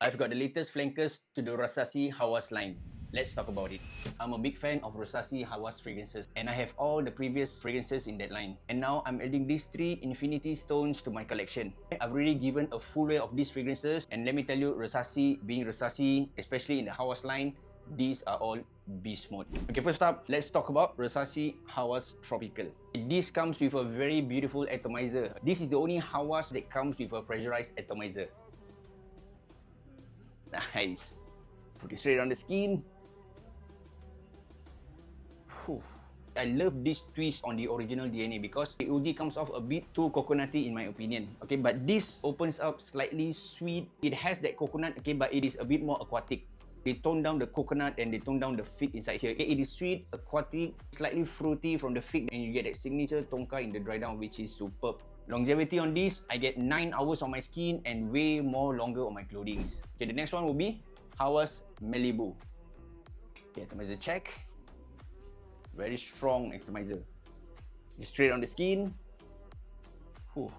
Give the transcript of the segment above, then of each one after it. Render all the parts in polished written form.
I've got the latest flankers to the Rasasi Hawas line. Let's talk about it. I'm a big fan of Rasasi Hawas fragrances and I have all the previous fragrances in that line. And now I'm adding these 3 infinity stones to my collection. I've already given a full way of these fragrances and let me tell you, Rasasi being Rasasi, especially in the Hawas line, these are all beast mode. Okay, first up, let's talk about Rasasi Hawas Tropical. This comes with a very beautiful atomizer. This is the only Hawas that comes with a pressurized atomizer. Nice. Put it straight on the skin. Whew. I love this twist on the original DNA because the OG comes off a bit too coconutty in my opinion. Okay, but this opens up slightly sweet. It has that coconut, okay, but it is a bit more aquatic. They tone down the coconut and they tone down the fig inside here. Okay, it is sweet, aquatic, slightly fruity from the fig, and you get that signature tonka in the dry down, which is superb. Longevity on this, I get 9 hours on my skin and way more longer on my clothing. Okay, the next one will be Hawas Malibu. Okay, atomizer check. Very strong atomizer. Straight on the skin. Whew.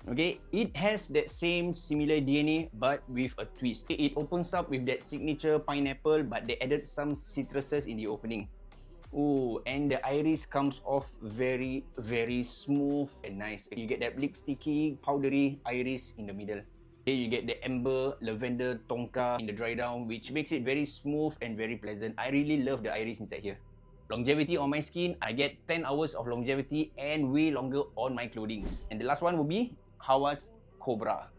Okay, it has that same similar DNA but with a twist. It opens up with that signature pineapple, but they added some citruses in the opening. Ooh, and the iris comes off very smooth and nice. You get that lipsticky, powdery iris in the middle. Okay, you get the amber, lavender, tonka in the dry down, which makes it very smooth and very pleasant. I really love the iris inside here. Longevity on my skin, I get 10 hours of longevity and way longer on my clothing. And the last one will be Hawas Cobra.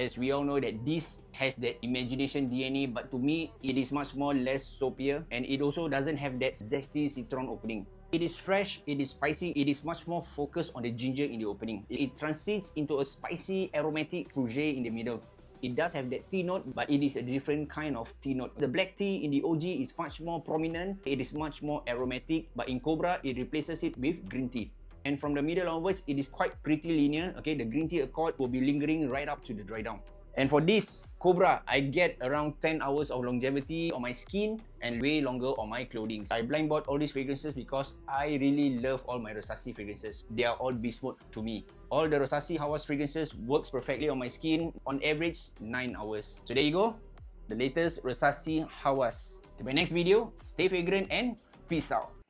As we all know that this has that imagination DNA, but to me, it is much more less soapier and it also doesn't have that zesty citron opening. It is fresh, it is spicy, it is much more focused on the ginger in the opening. It transites into a spicy aromatic fruité in the middle. It does have that tea note, but it is a different kind of tea note. The black tea in the OG is much more prominent, it is much more aromatic, but in Cobra, it replaces it with green tea. And from the middle onwards, it is quite pretty linear. Okay, the green tea accord will be lingering right up to the dry down. And for this Cobra, I get around 10 hours of longevity on my skin and way longer on my clothing. I blind bought all these fragrances because I really love all my Rasasi fragrances. They are all beast mode to me. All the Rasasi Hawas fragrances works perfectly on my skin, on average 9 hours. So there you go, the latest Rasasi Hawas. To my next video, stay fragrant and peace out.